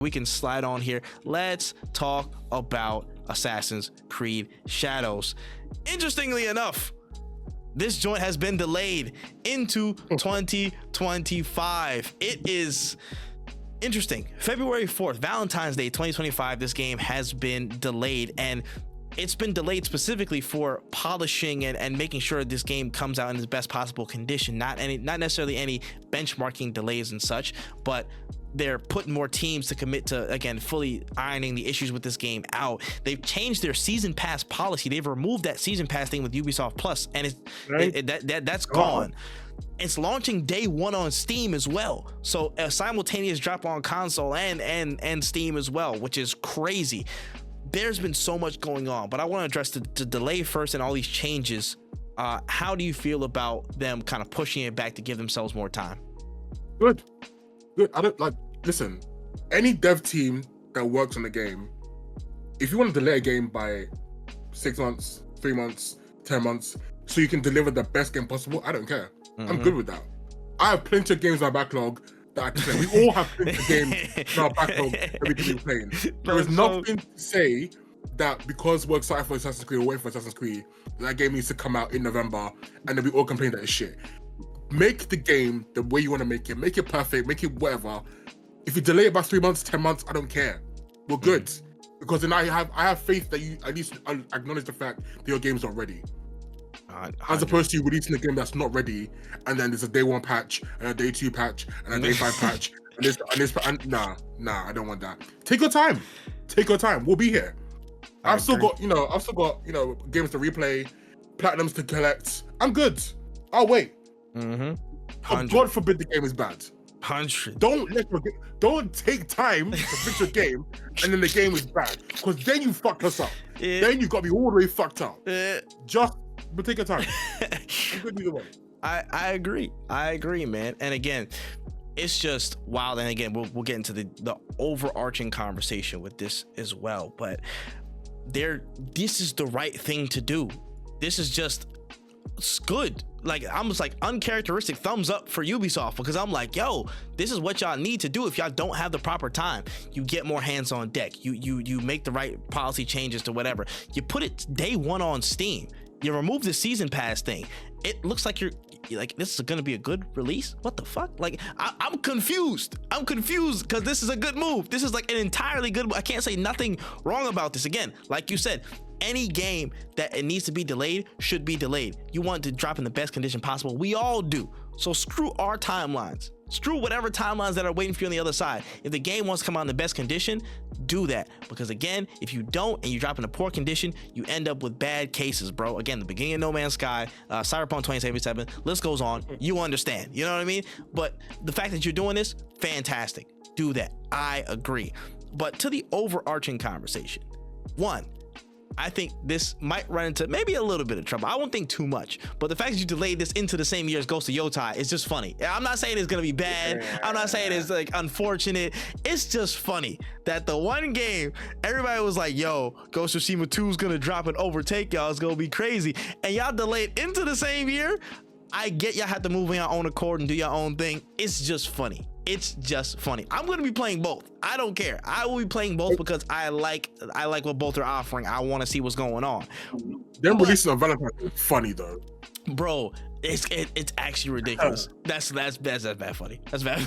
we can slide on here. Let's talk about Assassin's Creed Shadows. Interestingly enough, this joint has been delayed into 2025. It is interesting. February 4th, Valentine's Day 2025, this game has been delayed, and it's been delayed specifically for polishing and making sure this game comes out in the best possible condition. Not necessarily any benchmarking delays and such, but they're putting more teams to commit to, again, fully ironing the issues with this game out. They've changed their season pass policy. They've removed that season pass thing with Ubisoft Plus, and that's gone. It's launching day one on Steam as well, so a simultaneous drop on console and Steam as well, which is crazy. There's been so much going on, but I want to address the delay first and all these changes. How do you feel about them kind of pushing it back to give themselves more time? Good. I don't listen, any dev team that works on the game, if you want to delay a game by 6 months, 3 months, 10 months, so you can deliver the best game possible, I don't care. I'm good with that. I have plenty of games in my backlog that I can play. We all have plenty of games in our backlog that we can be playing. There is nothing to say that because we're excited for Assassin's Creed or waiting for Assassin's Creed, that game needs to come out in November and then we all complain that it's shit. Make the game the way you want to make it perfect, make it whatever. If you delay it by 3 months, 10 months, I don't care. We're good. Because then I have faith that you at least acknowledge the fact that your game's not ready. As opposed to you releasing a game that's not ready, and then there's a day 1 patch, and a day 2 patch, and a day 5 patch, nah, I don't want that. Take your time. We'll be here. I've still got games to replay, platinums to collect. I'm good. I'll wait. God forbid the game is bad. 100. Don't take time to fix your game and then the game is bad, because then you fucked us up. Then you got me all the way fucked up. But take your time. I'm good either way. I agree, man. And again, it's just wild. And again, we'll get into the overarching conversation with this as well. But this is the right thing to do. This is just, it's good. Like, I'm just like uncharacteristic thumbs up for Ubisoft, because I'm like, yo, this is what y'all need to do. If y'all don't have the proper time, you get more hands on deck. You make the right policy changes to whatever. You put it day 1 on Steam. You remove the season pass thing. It looks like you're like, this is gonna be a good release. What the fuck? Like, I'm confused because this is a good move. This is like an entirely good. I can't say nothing wrong about this. Again, like you said, any game that it needs to be delayed should be delayed. You want it to drop in the best condition possible. We all do. So screw our timelines. Screw whatever timelines that are waiting for you on the other side. If the game wants to come out in the best condition, do that. Because again, if you don't and you drop in a poor condition, you end up with bad cases, bro. Again, the beginning of No Man's Sky, Cyberpunk 2077, list goes on. You understand. You know what I mean? But the fact that you're doing this, fantastic. Do that. I agree. But to the overarching conversation, one, I think this might run into maybe a little bit of trouble. I won't think too much, but the fact that you delayed this into the same year as Ghost of Yotai is just funny. I'm not saying it's gonna be bad. I'm not saying it's like unfortunate. It's just funny that the one game everybody was like, yo, Ghost of Tsushima 2 is gonna drop and overtake y'all. It's gonna be crazy, and y'all delayed into the same year. I get y'all have to move on your own accord and do your own thing. It's just funny. I'm gonna be playing both. I don't care. I will be playing both because I like what both are offering. I want to see what's going on. Them releasing on Valentine's is funny though, bro. It's actually ridiculous. That's bad funny. That's bad.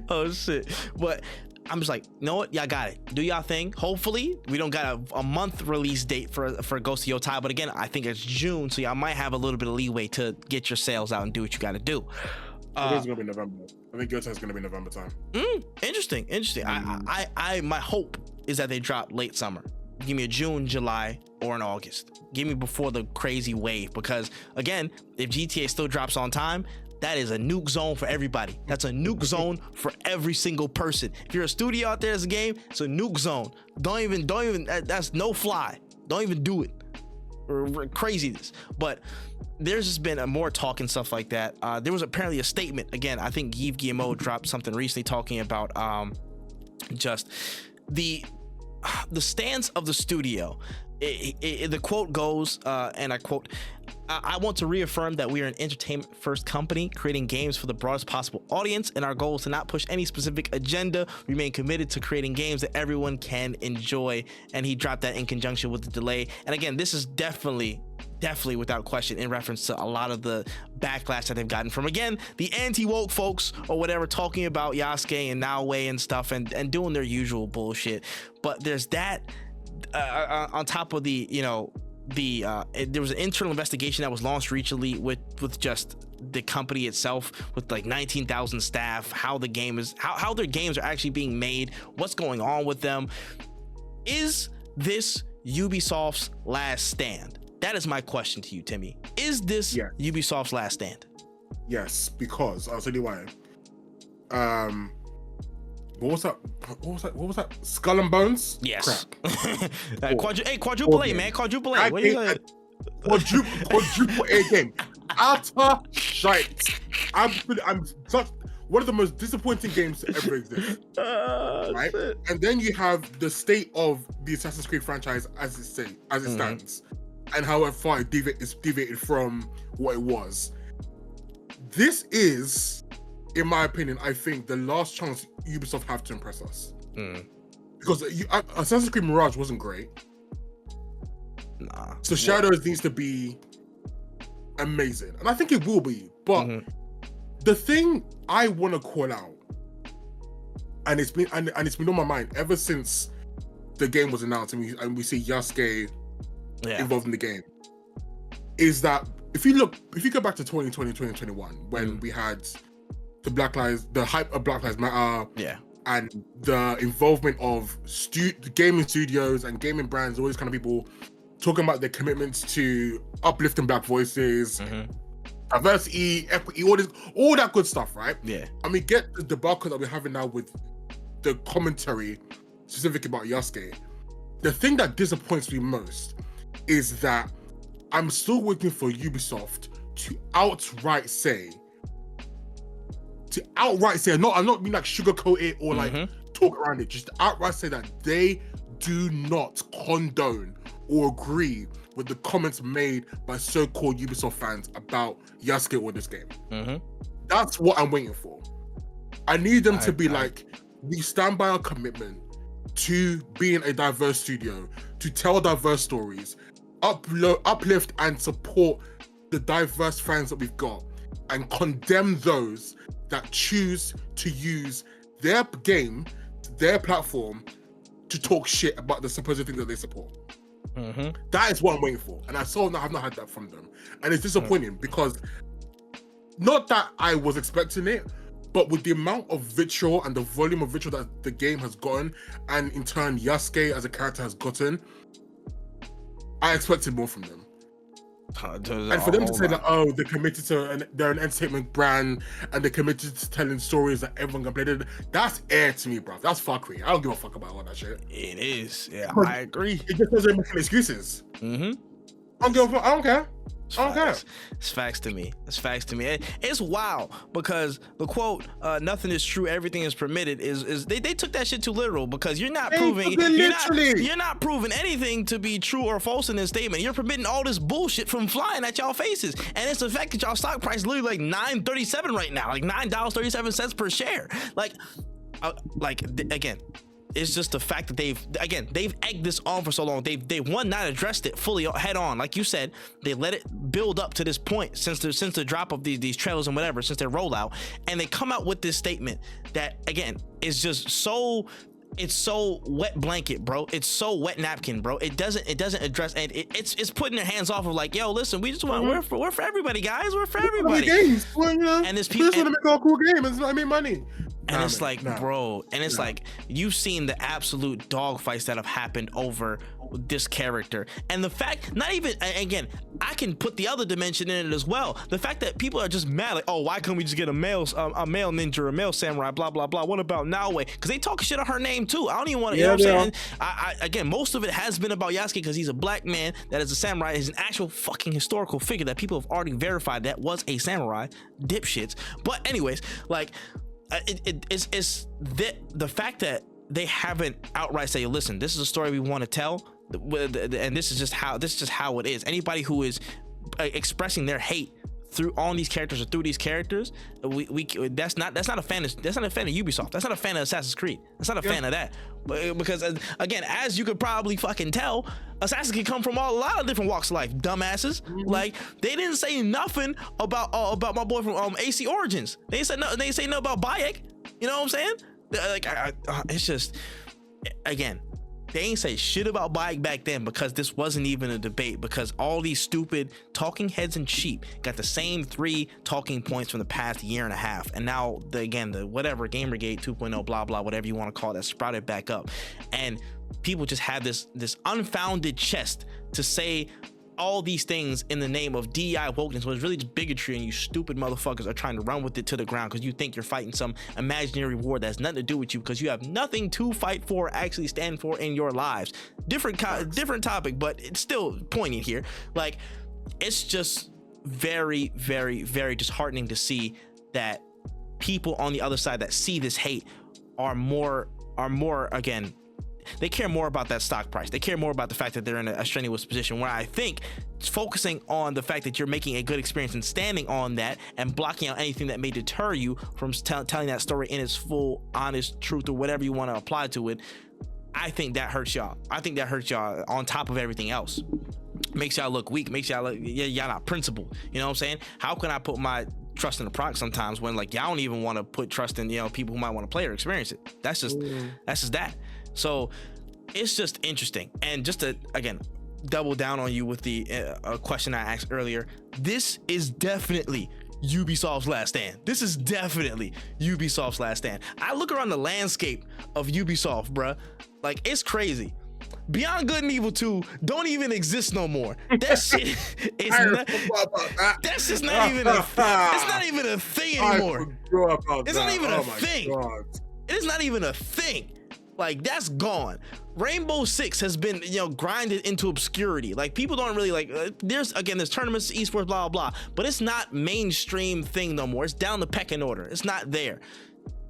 Oh shit. But I'm just like, you know what? Y'all got it. Do y'all thing. Hopefully, we don't got a month release date for Ghost of Yotai. But again, I think it's June, so y'all might have a little bit of leeway to get your sales out and do what you got to do. I think it's gonna be November. I think Yotai's gonna be November time. Interesting. I my hope is that they drop late summer. Give me a June, July, or an August. Give me before the crazy wave, because again, if GTA still drops on time, that is a nuke zone for everybody. That's a nuke zone for every single person. If you're a studio out there as a game, it's a nuke zone. Don't even. That's no fly. Don't even do it. Craziness. But there's just been more talk and stuff like that. There was apparently a statement. Again, I think Yves Guillemot dropped something recently talking about just the stance of the studio. The quote goes, and I quote, I want to reaffirm that we are an entertainment first company creating games for the broadest possible audience, and our goal is to not push any specific agenda. We remain committed to creating games that everyone can enjoy. And he dropped that in conjunction with the delay. And again, this is definitely without question in reference to a lot of the backlash that they've gotten from, again, the anti-woke folks or whatever, talking about Yasuke and Naoe and stuff, and doing their usual bullshit. But there's that on top of the, you know, there was an internal investigation that was launched recently with just the company itself, with like 19,000 staff, how the game is, how their games are actually being made, what's going on with them. Is this Ubisoft's last stand? That is my question to you, Timmy. Is this Ubisoft's last stand? Yes, because I'll tell you why. What was that? Skull and Bones? Yes. Quadruple A, man. Quadruple A. What are you saying? Quadruple A game. Utter shite. I'm such one of the most disappointing games to ever exist. Right? Shit. And then you have the state of the Assassin's Creed franchise as it stands, and how far it's deviated from what it was. This is, in my opinion, I think the last chance Ubisoft have to impress us. Because Assassin's Creed Mirage wasn't great. So Shadows needs to be amazing, and I think it will be. But the thing I want to call out, and it's been on my mind ever since the game was announced, and we see Yasuke involved in the game, is that if you go back to 2020, 2021, when we had the hype of Black Lives Matter, and the involvement of gaming studios and gaming brands, all these kind of people talking about their commitments to uplifting Black voices, diversity, equity, all that good stuff, right? Yeah. And we get the debacle that we're having now with the commentary specifically about Yasuke. The thing that disappoints me most is that I'm still waiting for Ubisoft to outright say, I'm not being like sugarcoat it or like talk around it, just outright say that they do not condone or agree with the comments made by so-called Ubisoft fans about Yasuke or this game. That's what I'm waiting for. I need them to be like, we stand by our commitment to being a diverse studio, to tell diverse stories, uplift and support the diverse fans that we've got, and condemn those that choose to use their game, their platform, to talk shit about the supposed thing that they support. That is what I'm waiting for, and I have not had that from them, and it's disappointing because not that I was expecting it, but with the amount of vitriol and the volume of vitriol that the game has gotten, and in turn Yasuke as a character has gotten, I expected more from them. And for them to say that, oh, they're committed to, they're an entertainment brand, and they're committed to telling stories that everyone can play, that's air to me, bro. That's fuckery. I don't give a fuck about all that shit. It is. Yeah, I agree. It just doesn't make excuses. I don't care. It's facts to me. It's wild because the quote, "Nothing is true, everything is permitted," is they took that shit too literal, because you're not proving anything to be true or false in this statement. You're permitting all this bullshit from flying at y'all faces, and it's the fact that y'all stock price is literally like $9.37 right now, like $9.37 per share. Again. It's just the fact that they've egged this on for so long. They've not addressed it fully head on. Like you said, they let it build up to this point since the drop of these trailers and whatever, since their rollout, and they come out with this statement that, again, is just so, it's so wet blanket, bro. It's so wet napkin, bro. It doesn't address, and it's putting their hands off of like, yo, listen, we just want we're for everybody, guys. We're for everybody. Games. And this people just want to make all cool games. It's not make money. And it's like, bro, and it's like, you've seen the absolute dog fights that have happened over this character, and the fact, not even, again, I can put the other dimension in it as well. The fact that people are just mad, like, oh, why can't we just get a male ninja or a male samurai, blah blah blah. What about Naoe? Because they talk shit on her name too. I don't even want to. You know what I'm saying? Again, most of it has been about Yasuke because he's a black man that is a samurai. He's an actual fucking historical figure that people have already verified that was a samurai. Dipshits. But anyways, like. It's the fact that they haven't outright say, listen, this is a story we want to tell, and this is just how it is. Anybody who is expressing their hate through on these characters or through these characters, that's not a fan of Ubisoft. That's not a fan of Assassin's Creed. That's not a fan of that. Because again, as you could probably fucking tell, Assassins can come from a lot of different walks of life. Dumbasses. Like, they didn't say nothing about my boy from AC Origins. They said no. They say nothing about Bayek. You know what I'm saying? Like, it's just, again, they ain't say shit about Bayek back then because this wasn't even a debate, because all these stupid talking heads and sheep got the same 3 talking points from the past year and a half, and now the whatever Gamergate 2.0 blah blah whatever you want to call that sprouted back up, and people just have this unfounded chest to say all these things in the name of DEI wokeness, when it's really just bigotry, and you stupid motherfuckers are trying to run with it to the ground because you think you're fighting some imaginary war that has nothing to do with you, because you have nothing to fight for, actually stand for in your lives. Different topic, but it's still poignant here. Like, it's just very, very, very disheartening to see that people on the other side that see this hate are more again, they care more about that stock price. They care more about the fact that they're in a strenuous position, where I think focusing on the fact that you're making a good experience and standing on that and blocking out anything that may deter you from telling that story in its full, honest truth, or whatever you want to apply to it, I think that hurts y'all. I think that hurts y'all on top of everything else. Makes y'all look weak, makes y'all look, y'all not principled. You know what I'm saying? How can I put my trust in the product sometimes when, like, y'all don't even want to put trust in, people who might want to play or experience it? That's just that. So it's just interesting. And just to, again, double down on you with the question I asked earlier, this is definitely Ubisoft's last stand. This is definitely Ubisoft's last stand. I look around the landscape of Ubisoft, bruh. Like, it's crazy. Beyond Good and Evil 2 don't even exist no more. That shit is not, that's just not even a thing. It's not even a thing anymore. It's not even a thing. It is not even a thing. Like, that's gone. Rainbow Six has been, grinded into obscurity. Like, people don't really like, there's tournaments, esports, blah, blah, blah, but it's not mainstream thing no more. It's down the pecking order. It's not there.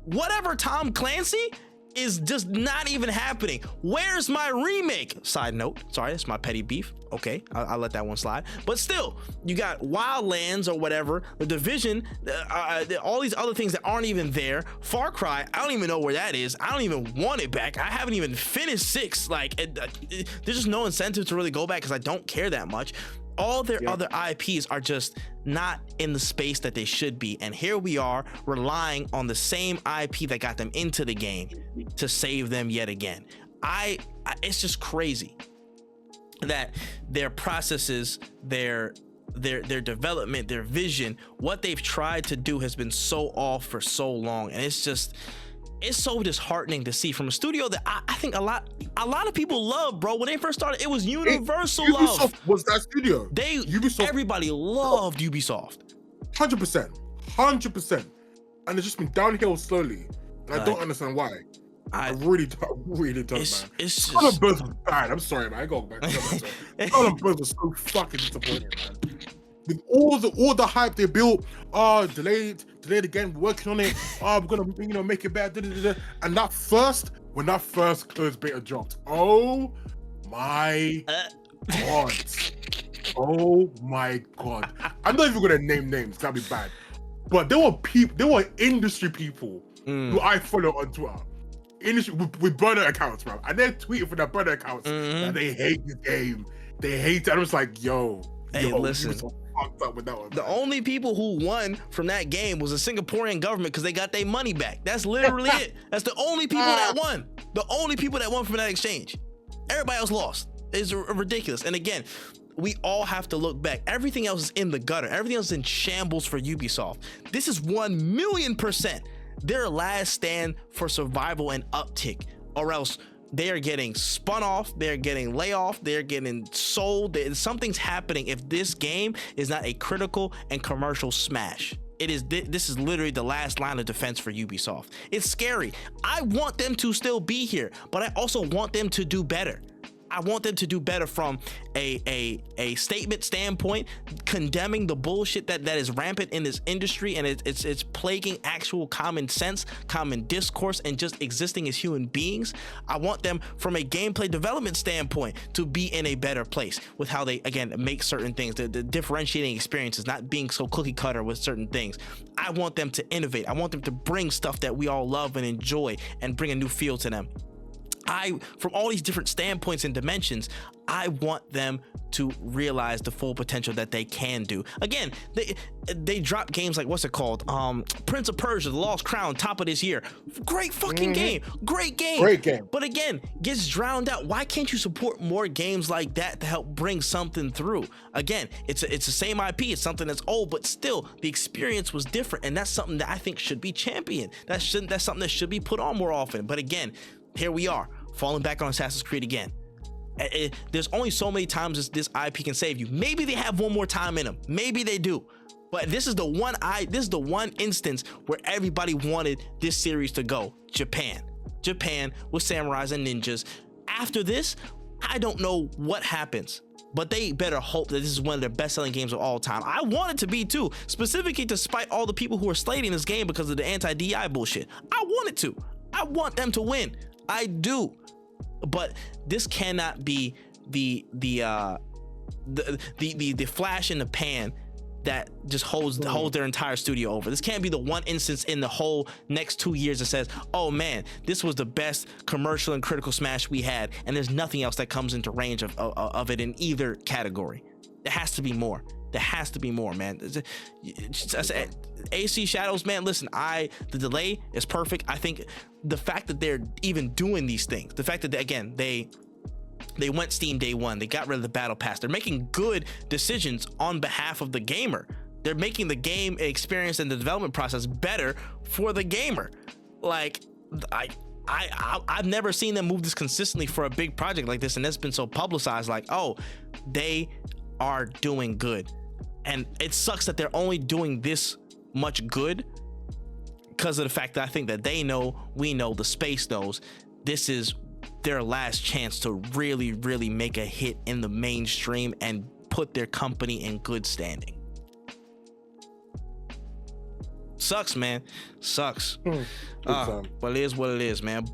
Whatever Tom Clancy is just not even happening. Where's my remake? Side note, sorry, that's my petty beef. Okay, I'll let that one slide. But still, you got Wildlands or whatever, The Division, all these other things that aren't even there. Far Cry, I don't even know where that is. I don't even want it back. I haven't even finished 6. Like, there's just no incentive to really go back because I don't care that much. All their other IPs are just not in the space that they should be. And here we are relying on the same IP that got them into the game to save them yet again. It's just crazy that their processes, their development, their vision, what they've tried to do has been so off for so long. And it's so disheartening to see from a studio that I think a lot of people love, bro. When they first started, it was universal love. Ubisoft was that studio. Everybody loved Ubisoft. 100%. And it's just been downhill slowly. And I don't understand why. I really don't, man. Skull and Bones was bad. I'm sorry, man. I go back to that. Skull and Bones was so fucking disappointing, man. With all the hype they built, delayed again, working on it. We're gonna make it better. And when that first closed beta dropped, oh my god, oh my god. I'm not even gonna name names. That'd be bad. But there were industry people who I follow on Twitter. Industry with burner accounts, bro, and they're tweeting for their burner accounts that they hate the game. They hate it. I was like, listen. Up with that one, the only people who won from that game was the Singaporean government because they got their money back. That's literally it. That's the only people that won. The only people that won from that exchange. Everybody else lost. It's ridiculous. And again, we all have to look back. Everything else is in the gutter. Everything else is in shambles for Ubisoft. This is 1,000,000% their last stand for survival and uptick, or else they are getting spun off, they're getting layoff, they're getting sold. Something's happening if this game is not a critical and commercial smash. This is literally the last line of defense for Ubisoft. It's scary. I want them to still be here, but I also want them to do better. I want them to do better from a statement standpoint, condemning the bullshit that is rampant in this industry, and it's plaguing actual common sense, common discourse, and just existing as human beings. I want them from a gameplay development standpoint to be in a better place with how they, again, make certain things, the differentiating experiences, not being so cookie cutter with certain things. I want them to innovate. I want them to bring stuff that we all love and enjoy and bring a new feel to them. From all these different standpoints and dimensions, I want them to realize the full potential that they can do. Again, they drop games like, what's it called? Prince of Persia, The Lost Crown, top of this year. Great fucking game. Great game. Great game. But again, gets drowned out. Why can't you support more games like that to help bring something through? Again, it's the same IP. It's something that's old, but still the experience was different. And that's something that I think should be championed. That's something that should be put on more often. But again, here we are, falling back on Assassin's Creed again. There's only so many times this IP can save you. Maybe they have one more time in them. Maybe they do. But this is the one instance where everybody wanted this series to go. Japan with samurais and ninjas. After this, I don't know what happens, but they better hope that this is one of their best-selling games of all time. I want it to be too, specifically despite all the people who are slating this game because of the anti-DI bullshit. I want it to. I want them to win. I do, but this cannot be the flash in the pan that just holds their entire studio over. This can't be the one instance in the whole next 2 years that says, oh man, this was the best commercial and critical smash we had, and there's nothing else that comes into range of it in either category. There has to be more. There has to be more, man. AC Shadows, man, listen, the delay is perfect. I think the fact that they're even doing these things, the fact that they went Steam day one, they got rid of the battle pass, they're making good decisions on behalf of the gamer. They're making the game experience and the development process better for the gamer. Like, I've never seen them move this consistently for a big project like this, and it's been so publicized. Like, oh, they are doing good, and it sucks that they're only doing this much good because of the fact that I think that they know, we know, the space knows this is their last chance to really make a hit in the mainstream and put their company in good standing. Sucks, man. Sucks. But it is what it is, man.